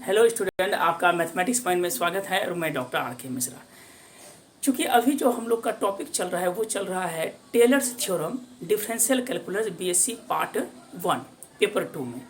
Hello student, आपका mathematics point में स्वागत है और मैं डॉक्टर आर के मिश्रा। चूँकि अभी जो हम लोग का टॉपिक चल रहा है वो चल रहा है Taylor's theorem differential calculus BSc part 1 paper 2 में।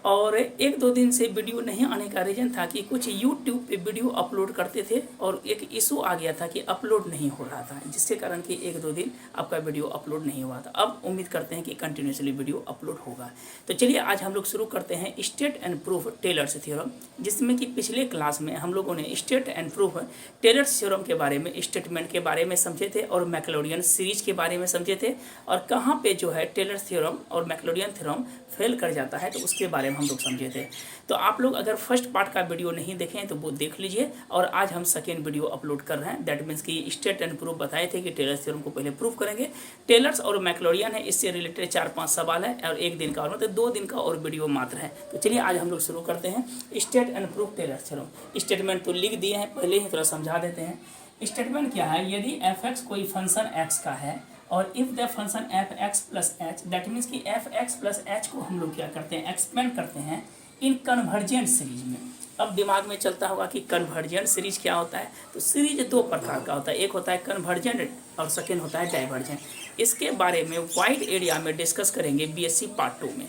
और एक दो दिन से वीडियो नहीं आने का रीज़न था कि कुछ यूट्यूब पे वीडियो अपलोड करते थे और एक इशू आ गया था कि अपलोड नहीं हो रहा था, जिसके कारण कि एक दो दिन आपका वीडियो अपलोड नहीं हुआ था। अब उम्मीद करते हैं कि कंटिन्यूसली वीडियो अपलोड होगा। तो चलिए आज हम लोग शुरू करते हैं state and proof Taylor's theorem, जिसमें कि पिछले क्लास में हम लोगों ने state and proof Taylor's theorem के बारे में, स्टेटमेंट के बारे में समझे थे और मैक्लोडियन सीरीज के बारे में समझे थे, और कहाँ पे जो है टेलर्स थ्योरम और मैक्लोडियन थ्योरम फेल कर जाता है तो उसके बारे में हम लोग समझे थे। तो आप लोग अगर फर्स्ट पार्ट का वीडियो नहीं देखें तो वो देख लीजिए। और आज हम सेकेंड वीडियो अपलोड कर रहे हैं, दैट मीन्स कि स्टेट एंड प्रूफ बताए थे कि टेलर्स थ्योरम को पहले प्रूफ करेंगे। टेलर्स और मैक्लोडियन है, इससे रिलेटेड 4-5 सवाल है और एक दिन का और मतलब 2 दिन का और वीडियो मात्र है। तो चलिए आज हम लोग शुरू करते हैं state and proof Taylor's theorem. Statement तो लिख दिए हैं, पहले ही थोड़ा समझा देते हैं। स्टेटमेंट क्या है? यदि एफ एक्स कोई फंक्शन एक्स का है और if the function F x plus H, that means कि एफ एक्स प्लस एच को हम लोग क्या करते हैं, एक्सपेंड करते हैं इन कन्वर्जेंट सीरीज में। अब दिमाग में चलता होगा कि कन्वर्जेंट सीरीज क्या होता है। तो सीरीज 2 प्रकार का होता है, एक होता है कन्वर्जेंट और सेकेंड होता है डाइवर्जेंट। इसके बारे में वाइड एरिया में डिस्कस करेंगे बीएससी पार्ट 2 में।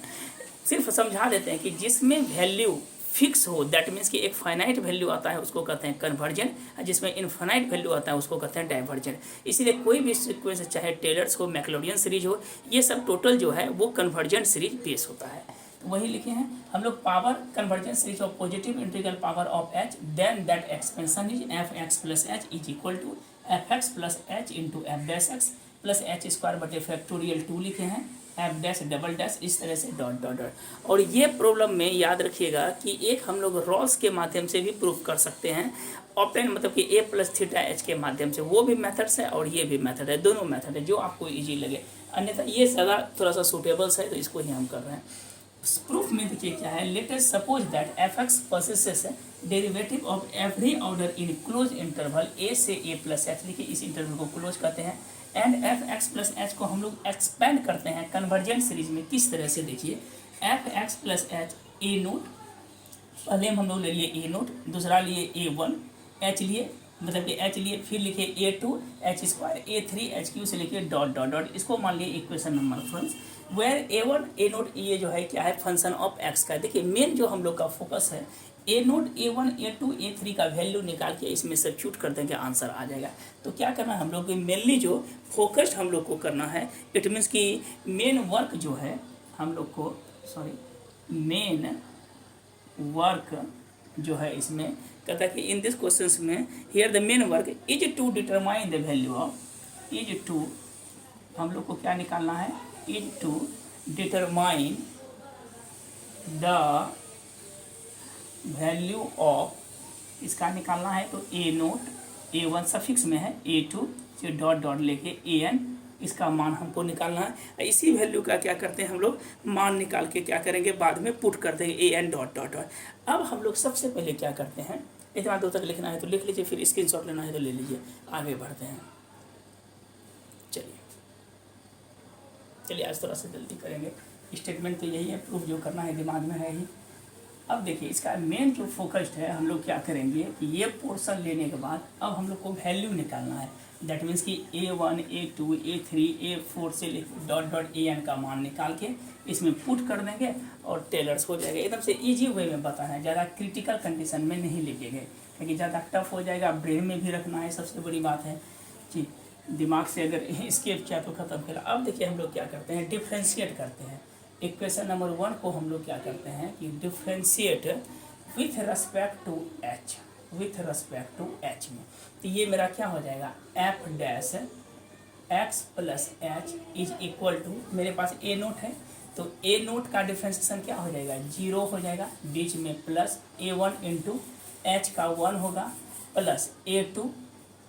सिर्फ समझा देते हैं कि जिसमें वैल्यू फिक्स हो, दैट मीन्स कि एक फाइनाइट वैल्यू आता है उसको कहते हैं कन्वर्जेंट, जिसमें इनफाइनाइट वैल्यू आता है उसको कहते हैं डाइवर्जेंट। इसीलिए कोई भी सीक्वेंस, चाहे टेलर्स हो, मैक्लोडियन सीरीज हो, ये सब टोटल जो है वो कन्वर्जेंट सीरीज बेस होता है। तो वही लिखे हैं हम लोग, power convergent series of positive integral power of h, then that expansion is f x plus h is equal to f x plus h into f dash x plus h square बटे factorial 2 लिखे हैं, F dash double dash, इस तरह से dot dot dot. और ये problem में याद रखिएगा कि एक हम लोग रॉल्स के माध्यम से भी प्रूफ कर सकते हैं, ऑप्टेन मतलब कि ए प्लस थीटा एच के माध्यम से। वो भी मेथड्स है और ये भी मेथड है, दोनों मेथड है जो आपको इजी लगे। अन्यथा ये ज़्यादा थोड़ा सा सूटेबल्स है तो इसको ही हम कर रहे हैं। प्रूफ में देखिए क्या है, let us suppose that F X possesses derivative of every order in close interval A से ए प्लस एच, लिखिए इस इंटरवल को क्लोज करते हैं, and F x plus H को हम लोग एक्सपेंड करते हैं कन्वर्जेंट सीरीज में। किस तरह से देखिए, F x plus H A note, पहले हम लोग ले लिए ए नोट, दूसरा लिए ए वन, एच लिए मतलब कि एच लिए, फिर लिखिए A two H square, A three H cube से लिखिए डॉट डॉट डॉट। इसको मान लिए equation number friends, where A one A naught ये जो है क्या है, फंक्शन ऑफ एक्स का। देखिए मेन जो हम लोग का फोकस है, A note A one A two A three का वैल्यू निकाल के इसमें सब्स्टिट्यूट कर देंगे, आंसर आ जाएगा। तो क्या करना है हम लोग, मेनली जो फोकस्ड हम लोग को करना है, इट मीन्स कि मेन वर्क जो है हम लोग को, मेन वर्क जो है इसमें कहता है कि इन दिस क्वेश्चंस में here the main work is to determine the value of, is to हम लोग को क्या निकालना है, is to determine the value of, इसका निकालना है तो a note A one suffix में है, ए टू से डॉट डॉट लेके ए एन, इसका मान हमको निकालना है। इसी वैल्यू का क्या करते हैं हम लोग, मान निकाल के क्या करेंगे, बाद में पुट कर देंगे A N dot dot dot. अब हम लोग सबसे पहले क्या करते हैं, इतना दो तक लिखना है तो लिख लीजिए, फिर स्क्रीनशॉट लेना है तो ले लीजिए, आगे बढ़ते हैं। चलिए आज थोड़ा सा जल्दी करेंगे, स्टेटमेंट तो यही है, प्रूफ जो करना है दिमाग में है ही। अब देखिए इसका मेन जो फोकस्ड है, हम लोग क्या करेंगे कि ये पोर्शन लेने के बाद अब हम लोग को वैल्यू निकालना है, दैट मीन्स कि A one A two A three A four से डॉट डॉट ए एन का मान निकाल के इसमें पुट कर देंगे और टेलर्स हो जाएगा। एकदम से इजी वे में बताना है, ज़्यादा क्रिटिकल कंडीशन में नहीं लिखे गए क्योंकि ज़्यादा टफ हो जाएगा, ब्रेन में भी रखना है, सबसे बड़ी बात है जी। दिमाग से अगर स्केप किया तो ख़त्म किया। अब देखिए हम लोग क्या करते हैं, डिफ्रेंशिएट करते हैं। इक्वेशन नंबर 1 को हम लोग क्या करते हैं कि differentiate with respect to h, with respect to h में। तो ये मेरा क्या हो जाएगा, f dash x plus h is equal to, मेरे पास ए नोट है तो ए नोट का डिफ्रेंशिएशन क्या हो जाएगा, 0 हो जाएगा, बीच में plus a one into h का 1 होगा, plus a two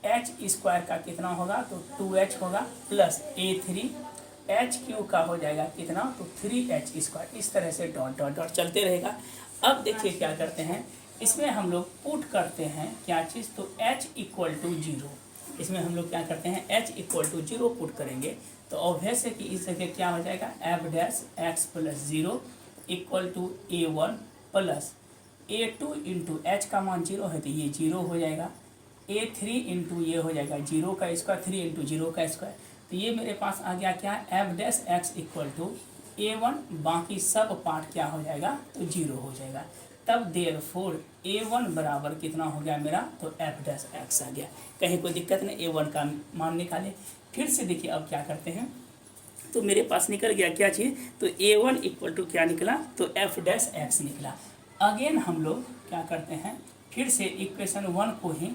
H square का कितना होगा तो 2h होगा, plus a three H cube का हो जाएगा कितना तो 3h स्क्वायर। इस तरह से डॉट डॉट डॉट चलते रहेगा। अब देखिए क्या करते हैं, इसमें हम लोग पुट करते हैं क्या चीज़, तो h इक्वल टू 0, इसमें हम लोग क्या करते हैं h इक्वल टू 0 पुट करेंगे तो ऑब्वियस है कि इस जगह क्या हो जाएगा, f dash x plus 0 equal to a one plus A2 into h का मान 0 है तो ये 0 हो जाएगा, A3 इंटू ये हो जाएगा 0 का स्क्वायर, 3 इंटू 0 का स्क्वायर, तो ये मेरे पास आ गया क्या, f dash x equal to A1, बाकी सब पार्ट क्या हो जाएगा, तो 0 हो जाएगा। तब देयरफॉर A1 बराबर कितना हो गया मेरा, तो एफ डैश एक्स आ गया। कहीं कोई दिक्कत नहीं, A1 का मान निकालें। फिर से देखिए अब क्या करते हैं, तो मेरे पास निकल गया क्या चीज़, तो A1 इक्वल टू क्या निकला, तो एफ डैश एक्स निकला। अगेन हम लोग क्या करते हैं, फिर से इक्वेशन 1 को ही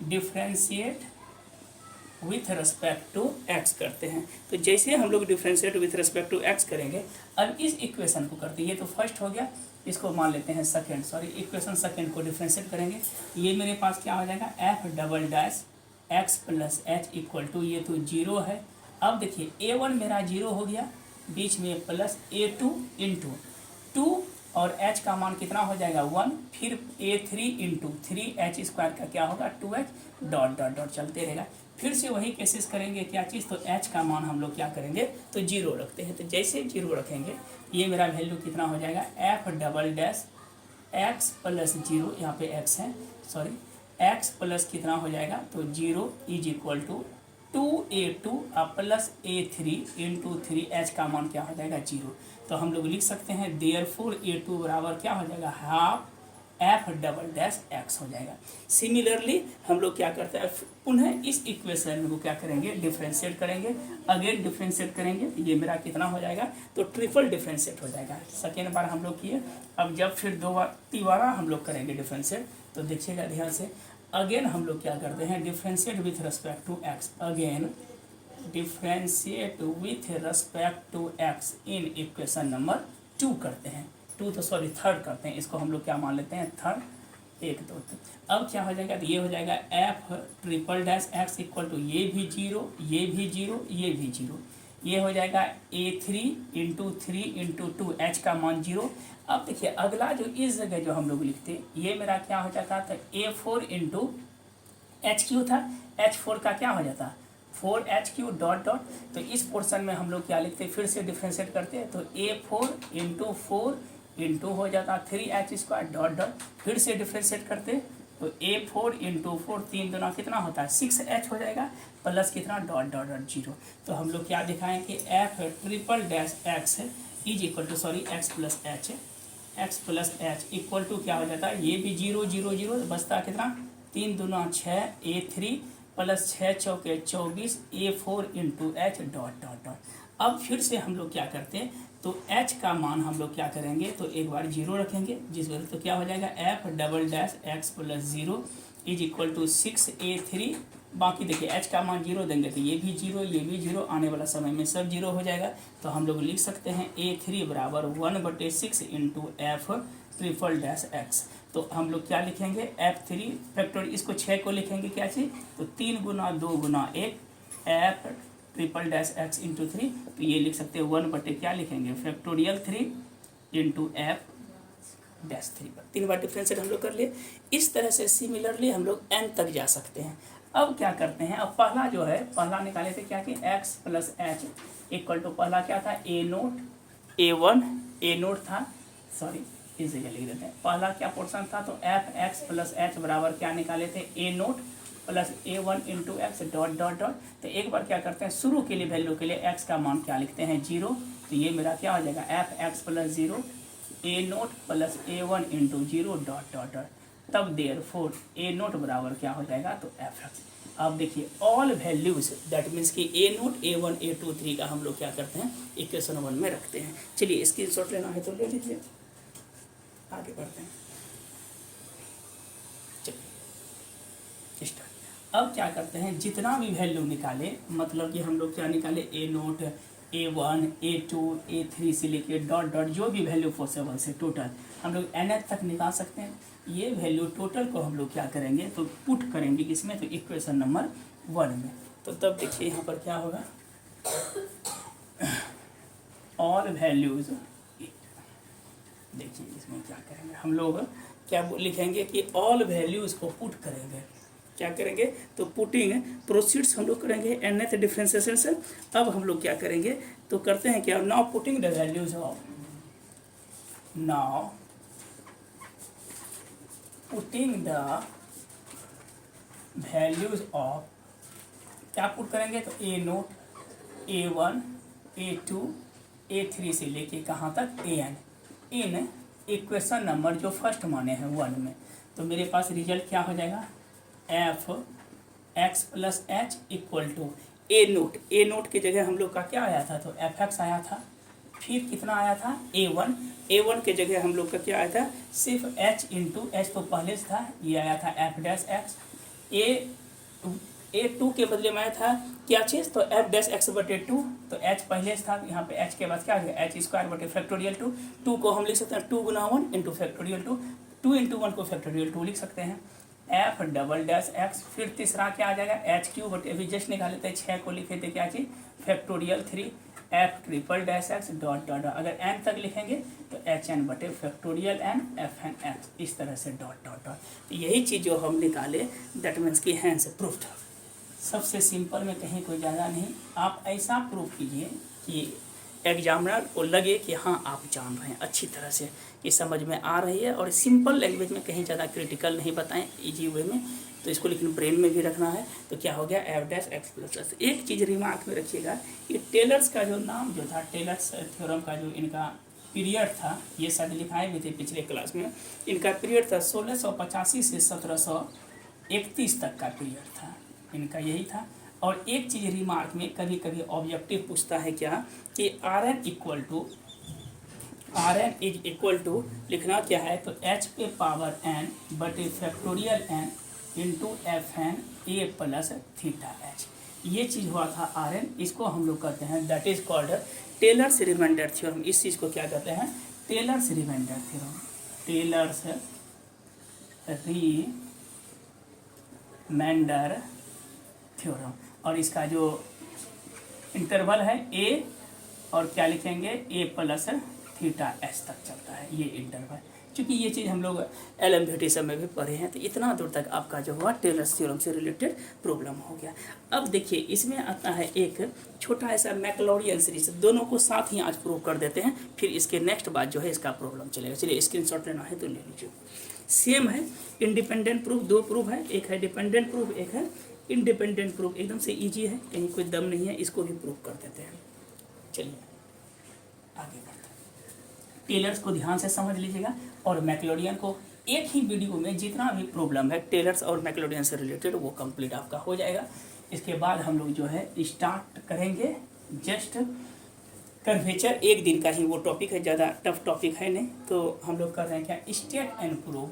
differentiate with respect to X करते हैं। तो जैसे हम लोग differentiate with respect to X करेंगे, अब इस इक्वेशन को करते हैं, ये तो फर्स्ट हो गया, इसको मान लेते हैं सेकेंड, सॉरी इक्वेशन सेकेंड को डिफ्रेंशिएट करेंगे, ये मेरे पास क्या हो जाएगा, f double dash x plus h equal to, ये तो 0 है। अब देखिए A1 मेरा 0 हो गया, बीच में प्लस A2 इंटू 2 और h का मान कितना हो जाएगा 1, फिर A3 इंटू 3h स्क्वायर का क्या होगा 2h, डॉट डॉट डॉट चलते रहेगा। फिर से वही केसेस करेंगे क्या चीज़, तो h का मान हम लोग क्या करेंगे, तो 0 रखते हैं। तो जैसे 0 रखेंगे, ये मेरा वैल्यू कितना हो जाएगा, f double dash x plus 0, यहाँ पे x है, सॉरी x प्लस कितना हो जाएगा, तो 0 is equal to 2A2 plus A3 into 3h का मान क्या हो जाएगा 0। तो हम लोग लिख सकते हैं देयरफॉर A2 बराबर क्या हो जाएगा, half F double dash x हो जाएगा। सिमिलरली हम लोग क्या करते हैं, पुनः इस इक्वेशन को क्या करेंगे, डिफ्रेंशिएट करेंगे, अगेन डिफ्रेंशिएट करेंगे, तो ये मेरा कितना हो जाएगा, तो ट्रिपल डिफ्रेंशिएट हो जाएगा। सेकेंड बार हम लोग किए, अब जब फिर दोबारा हम लोग करेंगे डिफ्रेंशिएट, तो देखिएगा ध्यान से, अगेन हम लोग क्या करते हैं, differentiate with respect to x, again differentiate with respect to x in equation number 2 करते हैं, थर्ड करते हैं, इसको हम लोग क्या मान लेते हैं, थर्ड, 1 2 3। अब क्या हो जाएगा, तो ये हो जाएगा f triple dash x equal to, ये भी 0, ये भी 0, ये भी 0, ये हो जाएगा A3 इंटू 3 इंटू 2, एच का मान 0। अब देखिए अगला जो इस जगह जो हम लोग लिखते हैं, ये मेरा क्या हो जाता था, A4 इंटू एच क्यू था, H4 का क्या हो जाता, 4HQ डॉट डॉट। तो इस पोर्शन में हम लोग क्या लिखते हैं, फिर से डिफ्रेंशिएट करते हैं, तो A4 इंटू 4 इंटू हो जाता 3h स्क्वायर डॉट डॉट, फिर से डिफ्रेंशिएट करते हैं, तो A4 इंटू 4, 3 दुना कितना होता है 6h हो जाएगा, प्लस कितना डॉट डॉट डॉट 0। तो हम लोग क्या दिखाएं कि एफ ट्रिपल डैश एक्स है is equal to, sorry x plus h equal to क्या हो जाता है, ये भी 0 0 0, बचता कितना 3 दुना 6, A3 प्लस 6 चौके 24, A4 into H dot dot dot. अब फिर से हम लोग क्या करते हैं, तो h का मान हम लोग क्या करेंगे, तो एक बार 0 रखेंगे, जिस वजह तो क्या हो जाएगा, f double dash x plus 0 is equal to 6A3, बाकी देखिए h का मान 0 देंगे तो ये भी 0, ये भी 0, आने वाला समय में सब 0 हो जाएगा। तो हम लोग लिख सकते हैं A3 बराबर 1/6 into F triple dash x. तो हम लोग क्या लिखेंगे, F3 फैक्टर, इसको 6 को लिखेंगे क्या चीज़, तो 3 गुना 2 गुना 1 F triple dash x into 3, तो ये लिख सकते हैं 1 क्या लिखेंगे, फैक्टोरियल 3 इंटू एफ डैश 3 पर 3 बार डिफ्रेंशिएट हम लोग कर लिए। इस तरह से सिमिलरली हम लोग n तक जा सकते हैं। अब क्या करते हैं, अब पहला जो है, पहला निकाले थे क्या कि x plus h equal to, पहला क्या था A नोट था, सॉरी इस जगह लिख देते हैं, पहला क्या पोर्शन था, तो एफ एक्स प्लस एच बराबर क्या निकाले थे, A note plus A1 into x dot dot dot. तो एक बार क्या करते हैं, शुरू के लिए वैल्यू के लिए x का मान क्या लिखते हैं 0, तो ये मेरा क्या हो जाएगा f x plus 0 A note plus A1 into 0 dot dot dot. तब देयरफॉर A नोट बराबर क्या हो जाएगा, तो एफ एक्स। अब देखिए ऑल वैल्यूज, दैट मीन्स कि A नोट A1 A2 3 का हम लोग क्या करते हैं, इक्वेशन 1 में रखते हैं। चलिए स्क्रीनशॉट लेना है तो ले लीजिए, आगे बढ़ते हैं। चलिए स्टार्ट। अब क्या करते हैं, जितना भी वैल्यू निकाले, मतलब कि हम लोग क्या निकाले, A note A1 A2 A3 से लेके डॉट डॉट, जो भी वैल्यू पॉसिबल से टोटल हम लोग nth तक निकाल सकते हैं। ये वैल्यू टोटल को हम लोग क्या करेंगे, तो पुट करेंगे किसमें, तो इक्वेशन नंबर 1 में। तो तब देखिए यहाँ पर क्या होगा, ऑल वैल्यूज, देखिए इसमें क्या करेंगे हम लोग, क्या लिखेंगे कि ऑल वैल्यूज को पुट करेंगे, क्या करेंगे, तो पुटिंग प्रोसीड्स हम लोग करेंगे nth डिफरेंशिएशन से। अब हम लोग क्या करेंगे, तो करते हैं क्या, now putting the values of, now putting the values of, क्या पुट करेंगे तो A0 A1 A2 A3 से लेके कहाँ तक AN इन इक्वेशन नंबर जो फर्स्ट माने हैं 1 में। तो मेरे पास रिजल्ट क्या हो जाएगा, f x plus h equal to a nought की जगह हम लोग का क्या आया था, तो एफ एक्स आया था। फिर कितना आया था A1 के जगह हम लोग का क्या आया था, सिर्फ एच इंटू एच तो पहले से था, ये आया था एफ डैश एक्स। A2 के बदले में आया था क्या चीज़, तो एफ डैश एक्स बटे 2, तो एच पहले से था, यहाँ पे एच के बाद क्या आ गया एच स्क्वायर बटे फैक्टोरियल 2 को हम लिख सकते हैं 2 गुना 1 इंटू फैक्टोरियल 2 इंटू 1 को फैक्टोरियल 2 लिख सकते हैं। एफ डबल डैश एक्स, फिर तीसरा क्या आ जाएगा एच क्यू बटे, अभी जस्ट निकाले थे 6 को लिखे थे क्या चीज factorial 3 f triple dash x dot dot, अगर एन तक लिखेंगे तो एच एन बटे factorial n f n x, इस तरह से डॉट डॉट डॉट। तो यही चीज़ जो हम निकाले दैट मीन्स की हैंड से प्रूफ था, सबसे सिंपल में कहीं कोई ज़्यादा नहीं। आप ऐसा प्रूफ कीजिए कि एग्जामिनर को लगे कि हाँ आप जान रहे हैं अच्छी तरह से, ये समझ में आ रही है, और सिंपल लैंग्वेज में कहीं ज़्यादा क्रिटिकल नहीं बताएं, इजी वे में। तो इसको लेकिन ब्रेन में भी रखना है। तो क्या हो गया F dash x plus x. एक चीज़ रिमार्क में रखिएगा, ये टेलर्स का जो नाम जो था, टेलर्स थ्योरम का जो इनका पीरियड था, ये शायद लिखाए भी थे पिछले क्लास में, इनका पीरियड था 1685 से 1731 तक का पीरियड था इनका, यही था। और एक चीज़ रिमार्क में कभी कभी ऑब्जेक्टिव पूछता है क्या, कि R n is equal to लिखना क्या है, तो एच पे पावर एन बटे factorial n into f n a plus theta h, ये चीज़ हुआ था आर एन। इसको हम लोग कहते हैं that is called Taylor's reminder theorem. इस चीज़ को क्या कहते हैं, Taylor's reminder theorem, Taylor's reminder theorem. और इसका जो इंटरवल है ए, और क्या लिखेंगे ए प्लस थीटा एच तक चलता है ये इंटरवल। क्योंकि ये चीज़ हम लोग एलएमवीटी सब में भी पढ़े हैं, तो इतना दूर तक आपका जो हुआ टेलर्स थ्योरम से रिलेटेड प्रॉब्लम हो गया। अब देखिए इसमें आता है एक छोटा ऐसा मैक्लॉरियन सीरीज, दोनों को साथ ही आज प्रूव कर देते हैं, फिर इसके नेक्स्ट बात जो है इसका प्रॉब्लम चलेगा। चलिए स्क्रीनशॉट लेना है तो ले लीजिए। सेम है, इंडिपेंडेंट प्रूफ, दो प्रूफ है, एक है डिपेंडेंट प्रूफ, एक है इंडिपेंडेंट प्रूफ। एकदम से ईजी है, कहीं कोई दम नहीं है, इसको भी प्रूफ कर देते हैं। चलिए आगे बढ़ते हैं। टेलर्स को ध्यान से समझ लीजिएगा, और मैक्लॉरियन को एक ही वीडियो में जितना भी प्रॉब्लम है टेलर्स और मैक्लॉरियन से रिलेटेड वो कंप्लीट आपका हो जाएगा। इसके बाद हम लोग जो है स्टार्ट करेंगे जस्ट कर्वेचर, एक दिन का ही वो टॉपिक है, ज़्यादा टफ टॉपिक है नहीं। तो हम लोग कर रहे हैं क्या, स्टेट एंड प्रूफ,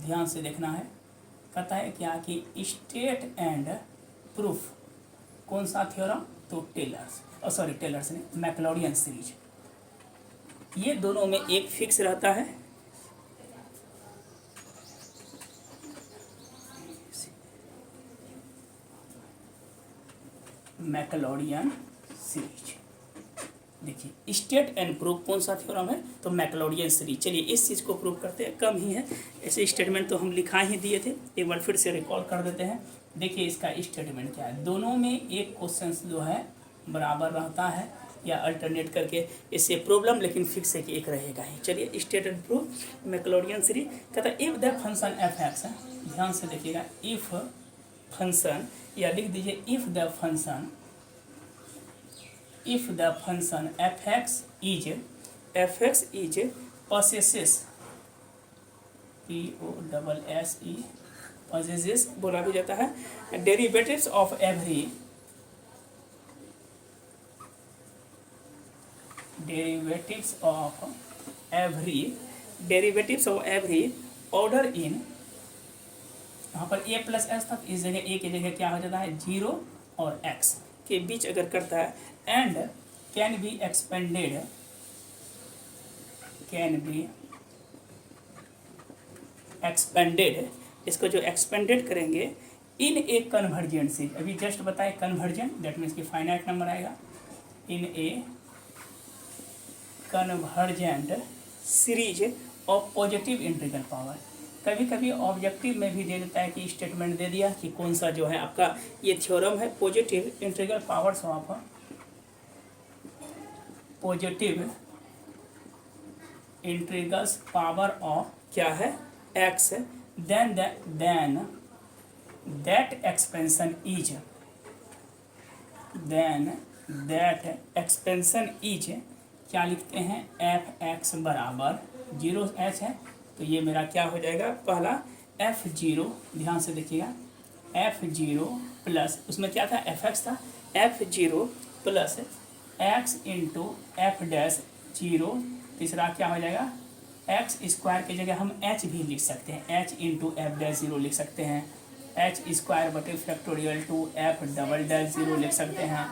ध्यान से देखना है। कहता है क्या कि स्टेट एंड प्रूफ कौन सा थ्योरम, तो टेलर्स, सॉरी टेलर्स नहीं, मैक्लॉरियन सीरीज, ये दोनों में एक फिक्स रहता है, मैक्लॉरियन सीरीज। देखिए स्टेट एंड प्रूफ कौन सा थ्योरम है, तो मैक्लॉरियन सीरीज। चलिए इस चीज़ को प्रूव करते हैं, कम ही है, ऐसे स्टेटमेंट तो हम लिखा ही दिए थे, एक बार फिर से रिकॉल कर देते हैं। देखिए इसका स्टेटमेंट क्या है, दोनों में एक क्वेश्चन जो है बराबर रहता है या अल्टरनेट करके, इससे प्रॉब्लम लेकिन फिक्स है कि एक रहेगा ही। चलिए स्टेट एंड प्रूफ मैक्लॉरियन सीरीज। कहता है if the function F x है, ध्यान से देखिएगा, इफ फंक्शन, या लिख दीजिए if the function F x is possesses possesses बोला भी जाता है, डेरिवेटिव्स ऑफ एवरी ऑर्डर इन, यहाँ पर ए प्लस एस तक, इस जगह ए की जगह क्या हो जाता है 0 और x के बीच अगर करता है, एंड कैन बी एक्सपेंडेड, इसको जो एक्सपेंडेड करेंगे इन ए कन्वर्जेंट सीरीज, अभी जस्ट बताए कन्वर्जेंट, दैट मीन्स कि फाइनाइट नंबर आएगा, in a convergent series of positive integral power. कभी कभी ऑब्जेक्टिव में भी दे देता है कि स्टेटमेंट दे दिया कि कौन सा जो है आपका ये थ्योरम है, positive integral powers of positive integrals power of क्या है x then that expansion is क्या लिखते हैं, एफ एक्स बराबर 0h है, तो ये मेरा क्या हो जाएगा, पहला f0, ध्यान से देखिएगा, f0 प्लस, उसमें क्या था, fx था, f0 plus x into f dash 0, तीसरा क्या हो जाएगा, एक्स स्क्वायर की जगह हम h भी लिख सकते हैं, h इंटू एफ डैश 0 लिख सकते हैं, h स्क्वायर बटे फैक्टोरियल 2 एफ डबल डैश 0 लिख सकते हैं,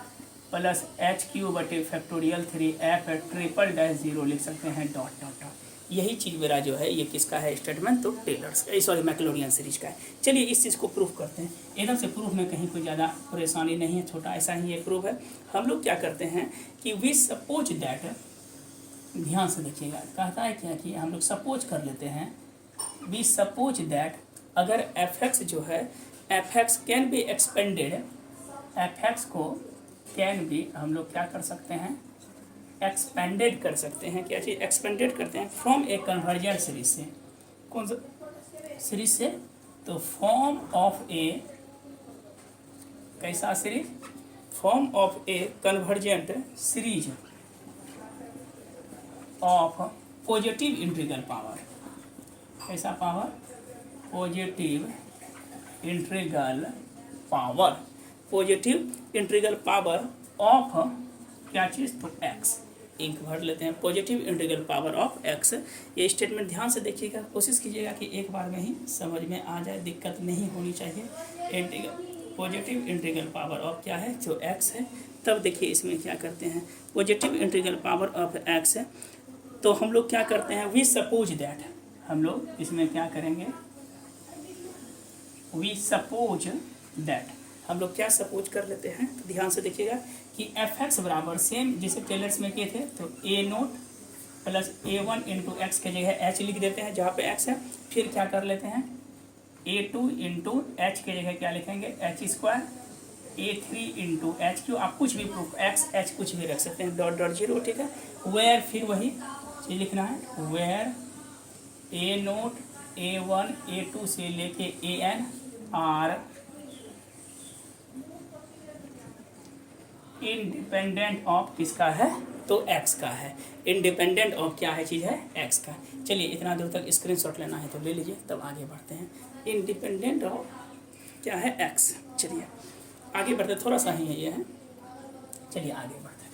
प्लस एच क्यू बटे फैक्टोरियल 3 एफ ट्रिपल डैश 0 लिख सकते हैं, डॉट डॉट डॉट। यही चीज़ मेरा जो है ये किसका है स्टेटमेंट, तो टेलर्स का, सॉरी मैक्लोरियन सीरीज का है। चलिए इस चीज़ को प्रूफ करते हैं, एकदम से प्रूफ में कहीं कोई ज़्यादा परेशानी नहीं है, छोटा ऐसा ही ये प्रूफ है। हम लोग क्या करते हैं कि वी सपोज दैट, ध्यान से देखिएगा, कहता है क्या कि हम लोग सपोज कर लेते हैं, वी सपोज दैट अगर एफ एक्स जो है, F x can be expanded, F x को कैन बी हम लोग क्या कर सकते हैं, एक्सपेंडेड कर सकते हैं, क्या चीज़ एक्सपेंडेड करते हैं, फ्रॉम ए कन्वर्जेंट सीरीज से, कौन सा सीरीज से, तो फॉर्म ऑफ ए, कैसा series, form of a convergent series of positive integral power, कैसा power, positive integral power, positive integral power of क्या चीज़, तो एक्स, एक भर लेते हैं, positive integral power of X. ये स्टेटमेंट ध्यान से देखिएगा, कोशिश कीजिएगा कि एक बार में ही समझ में आ जाए, दिक्कत नहीं होनी चाहिए। पॉजिटिव इंटीग्रल पावर ऑफ क्या है, जो एक्स है। तब देखिए इसमें क्या करते हैं, positive integral power of x है, तो हम लोग क्या करते हैं, वी सपोज दैट, हम लोग इसमें क्या करेंगे, वी सपोज दैट, हम लोग क्या सपोज कर लेते हैं, तो ध्यान से देखिएगा कि एफ एक्स बराबर सेम जैसे टेलर्स में किए थे, तो a note plus a one into x के जगह एच लिख देते हैं जहाँ पे एक्स है, फिर क्या कर लेते हैं, ए टू इंटू एच के जगह क्या लिखेंगे, H square, A three into H Q, आप कुछ भी प्रूफ एक्स एच कुछ भी रख सकते हैं, डॉट डॉट जीरो, ठीक है। वेयर फिर वही चीज लिखना है, where a note A one A two से लेके a n are independent of किसका है, तो एक्स का है, इंडिपेंडेंट ऑफ क्या है चीज़ है, एक्स का। चलिए इतना दूर तक स्क्रीनशॉट लेना है तो ले लीजिए, तब आगे बढ़ते हैं। इंडिपेंडेंट ऑफ क्या है, एक्स। चलिए आगे बढ़ते, थोड़ा सा ही है ये है, चलिए आगे बढ़ते हैं।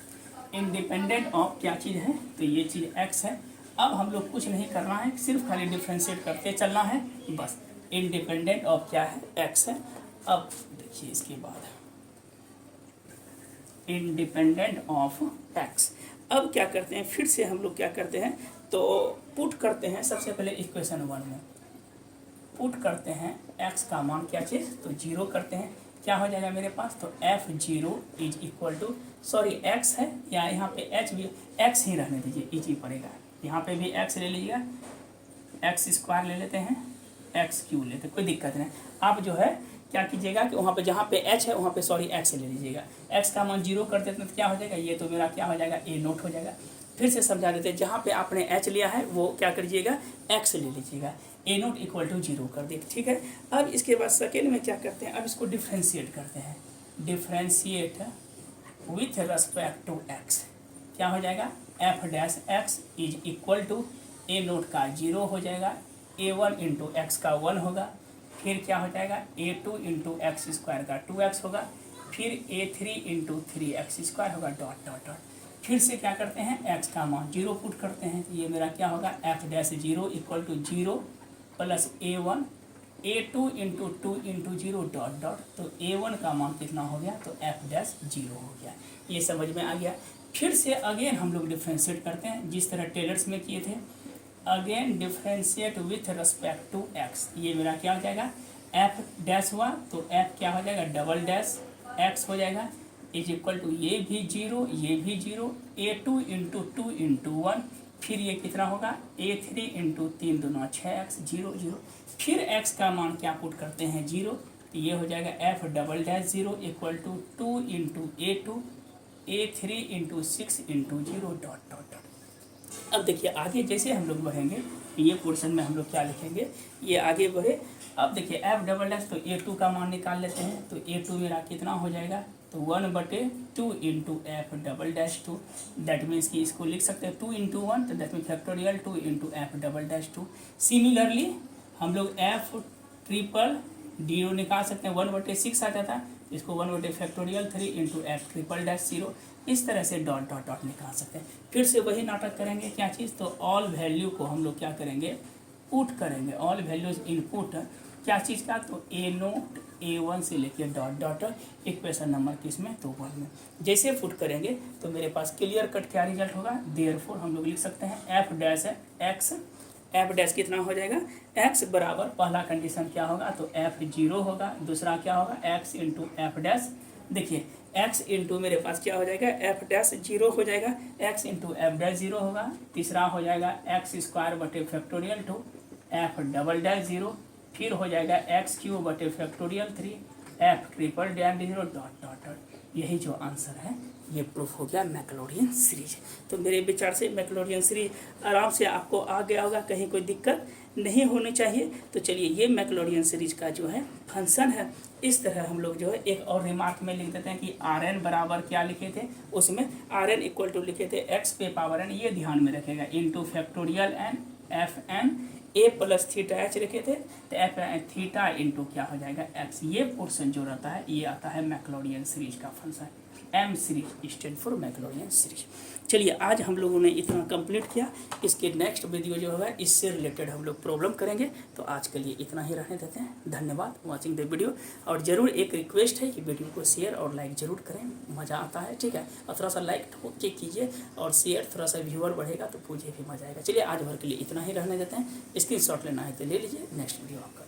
इंडिपेंडेंट ऑफ क्या चीज़ है, तो ये चीज़ एक्स है। अब हम लोग कुछ नहीं करना है, सिर्फ खाली डिफ्रेंशिएट करते चलना है बस। इंडिपेंडेंट ऑफ क्या है, एक्स है। अब देखिए इसके बाद इंडिपेंडेंट ऑफ एक्स। अब क्या करते हैं, फिर से हम लोग क्या करते हैं, तो पुट करते हैं, सबसे पहले इक्वेशन 1 में पुट करते हैं एक्स का मान क्या चीज़, तो 0 करते हैं, क्या हो जाएगा मेरे पास, तो f0 is equal to, sorry x है या यहाँ पे एच भी, एक्स ही रहने दीजिए, इज ही पड़ेगा, यहाँ पे भी एक्स ले लीजिएगा, एक्स स्क्वायर ले लेते हैं, एक्स क्यू लेते, कोई दिक्कत नहीं। आप जो है क्या कीजिएगा कि वहाँ पे जहाँ पे एच है वहाँ पे सॉरी एक्स ले लीजिएगा, एक्स का मान 0 कर देते हैं तो क्या हो जाएगा, ये तो मेरा क्या हो जाएगा, ए नोट हो जाएगा। फिर से समझा देते हैं, जहाँ पे आपने एच लिया है वो क्या करिएगा, एक्स ले लीजिएगा, ए नोट इक्वल टू 0 कर दिए, ठीक है। अब इसके बाद सेकेंड में क्या करते हैं, अब इसको डिफ्रेंशिएट करते हैं, differentiate with respect to x, क्या हो जाएगा, f dash x is equal to a naught का 0 हो जाएगा, a1 इंटू एक्स का 1 होगा, फिर क्या हो जाएगा, a2 इंटू एक्स स्क्वायर का 2x होगा, फिर a3 इंटू 3x स्क्वायर होगा, डॉट डॉट डॉट। फिर से क्या करते हैं, x का मान 0 पुट करते हैं, तो ये मेरा क्या होगा, f dash 0 equal to 0 plus a1 a2 into 2 into 0 dot dot, तो a1 का मान कितना हो गया, तो f डैश 0 हो गया। ये समझ में आ गया। फिर से अगेन हम लोग डिफ्रेंशिएट करते हैं जिस तरह टेलर्स में किए थे, again differentiate with respect to x, ये मेरा क्या हो जाएगा, एफ डैश हुआ तो एफ क्या हो जाएगा, डबल डैश एक्स हो जाएगा, इज इक्वल टू ये भी 0 ये भी 0, a2 इंटू 2 इंटू 1, फिर ये कितना होगा, a3 इंटू 3 दूना 6x 0 0, फिर x का मान क्या पुट करते हैं 0, तो ये हो जाएगा f double dash 0 equal to 2 into a2 a3 into 6 into 0 dot dot dot. अब देखिए आगे जैसे हम लोग बढ़ेंगे ये पोर्शन में हम लोग क्या लिखेंगे, ये आगे बढ़े। अब देखिए एफ डबल डैश, तो A2 का मान निकाल लेते हैं। तो A2 मेरा कितना हो जाएगा, तो 1/2 into F double dash 2, that means कि इसको लिख सकते हैं 2 इंटू 1, तो that mean factorial 2 into F double dash 2। Similarly हम लोग एफ ट्रिपल डी निकाल सकते हैं, 1/6 आ जाता है, इसको 1/फैक्टोरियल 3 इंटू एफ ट्रिपल डैश 0। इस तरह से डॉट डॉट डॉट निकाल सकते हैं। फिर से वही नाटक करेंगे, क्या चीज़, तो ऑल वैल्यू को हम लोग क्या करेंगे, पुट करेंगे, ऑल वैल्यूज इनपुट क्या चीज़ का, तो A0 A1 से लेके डॉट डॉट इक्वेशन नंबर किस में, तो 1 में। जैसे पुट करेंगे तो मेरे पास क्लियर कट क्या रिजल्ट होगा, देयरफॉर हम लोग लिख सकते हैं एफ डैश है एक्स, एफ डैश कितना हो जाएगा, एक्स बराबर, पहला कंडीशन क्या होगा, तो एफ 0 होगा, दूसरा क्या होगा, एक्स इंटू एफ डैश। देखिए एक्स इंटू मेरे पास क्या हो जाएगा, एफ डैश 0 हो जाएगा, एक्स इंटू एफ डैश 0 होगा, तीसरा हो जाएगा एक्स स्क्वायर बटे फैक्टोरियल 2 एफ डबल डैश 0, फिर हो जाएगा एक्स क्यूब बटे factorial 3 f triple dash 0 dot dot dot. यही जो आंसर है ये प्रूफ हो गया मैक्लोरियन सीरीज। तो मेरे विचार से मैक्लोरियन सीरीज आराम से आपको आ गया होगा, कहीं कोई दिक्कत नहीं होनी चाहिए। तो चलिए ये मैक्लोरियन सीरीज का जो है फंक्शन है। इस तरह हम लोग जो है एक और रिमार्क में लिख देते हैं कि आर एन बराबर क्या लिखे थे, उसमें आर एन इक्वल टू लिखे थे एक्स पे पावर एन, ये ध्यान में रखेगा, into factorial n f n a plus theta h रखे थे, तो एफ थीटा इंटू क्या हो जाएगा एक्स। ये पोर्शन जो रहता है ये आता है मैक्लोरियन सीरीज का function, M series stand for Maclaurin series. चलिए आज हम लोगों ने इतना कंप्लीट किया, इसके नेक्स्ट वीडियो जो होगा इससे रिलेटेड हम लोग प्रॉब्लम करेंगे। तो आज के लिए इतना ही रहने देते हैं, धन्यवाद वॉचिंग द वीडियो। और ज़रूर एक रिक्वेस्ट है कि वीडियो को शेयर और लाइक ज़रूर करें, मज़ा आता है, ठीक है। और थोड़ा सा लाइक ठोक के कीजिए और शेयर, थोड़ा सा व्यूअर बढ़ेगा तो मुझे भी मज़ा आएगा। चलिए आज भर के लिए इतना ही रहने देते हैं, स्क्रीनशॉट लेना है तो ले लीजिए, नेक्स्ट वीडियो आपका।